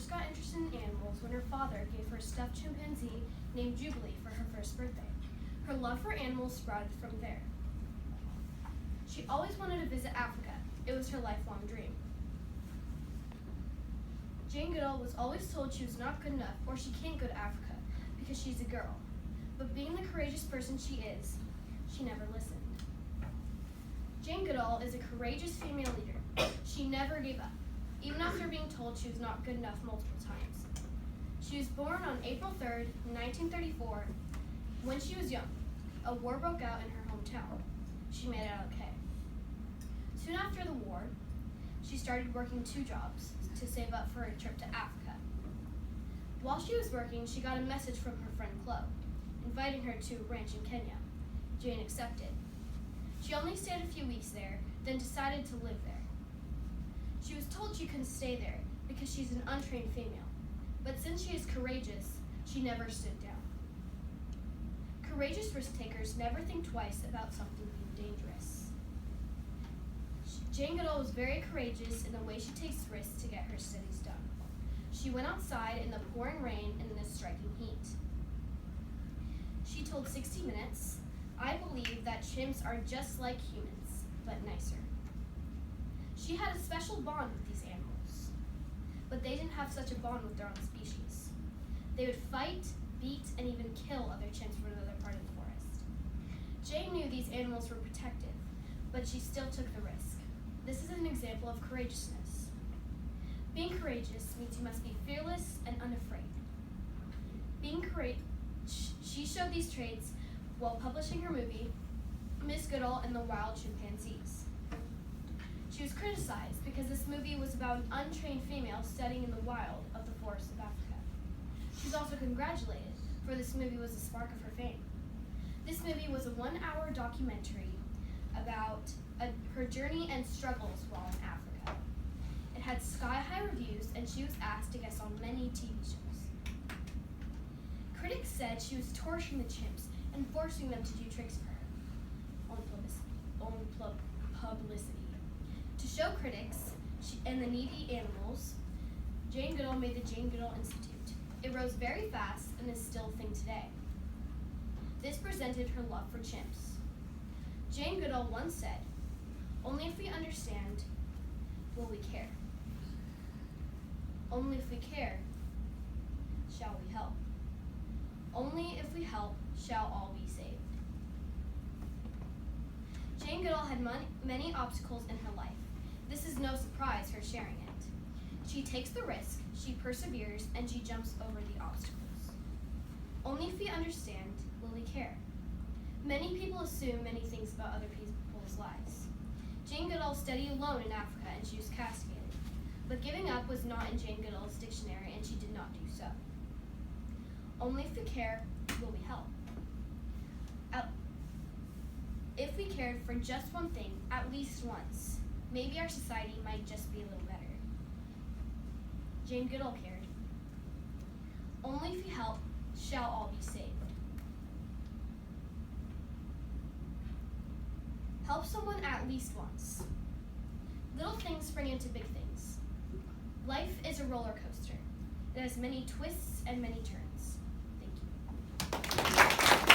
first got interested in animals when her father gave her a stuffed chimpanzee named Jubilee for her first birthday. Her love for animals sprouted from there. She always wanted to visit Africa. It was her lifelong dream. Jane Goodall was always told she was not good enough or she can't go to Africa because she's a girl. But being the courageous person she is, she never listened. Jane Goodall is a courageous female leader. She never gave up, even after being told she was not good enough multiple times. She was born on April 3rd, 1934. When she was young, a war broke out in her hometown. She made it out okay. Soon after the war, she started working 2 jobs to save up for a trip to Africa. While she was working, she got a message from her friend Chloe, inviting her to a ranch in Kenya. Jane accepted. She only stayed a few weeks there, then decided to live there. She was told she couldn't stay there because she's an untrained female, but since she is courageous, she never stood down. Courageous risk takers never think twice about something being dangerous. Jane Goodall was very courageous in the way she takes risks to get her studies done. She went outside in the pouring rain and in the striking heat. She told 60 Minutes, "I believe that chimps are just like humans, but nicer." She had a special bond with these animals, but they didn't have such a bond with their own species. They would fight, beat, and even kill other chimps from another part of the forest. Jane knew these animals were protective, but she still took the risk. This is an example of courageousness. Being courageous means you must be fearless and unafraid. She showed these traits while publishing her movie, Miss Goodall and the Wild Chimpanzees. She was criticized because this movie was about an untrained female studying in the wild of the forests of Africa. She was also congratulated, for this movie was the spark of her fame. This movie was a 1-hour documentary about her journey and struggles while in Africa. It had sky-high reviews, and she was asked to guest on many TV shows. Critics said she was torturing the chimps and forcing them to do tricks for her on publicity. To show critics and the needy animals, Jane Goodall made the Jane Goodall Institute. It rose very fast and is still a thing today. This presented her love for chimps. Jane Goodall once said, "Only if we understand will we care. Only if we care shall we help. Only if we help shall all be saved." Jane Goodall had many obstacles in her life. This is no surprise, her sharing it. She takes the risk, she perseveres, and she jumps over the obstacles. Only if we understand will we care. Many people assume many things about other people's lives. Jane Goodall studied alone in Africa and she was castigated. But giving up was not in Jane Goodall's dictionary and she did not do so. Only if we care will we help. If we cared for just one thing, at least once, maybe our society might just be a little better. Jane Goodall cared. Only if we help shall all be saved. Help someone at least once. Little things spring into big things. Life is a roller coaster. It has many twists and many turns.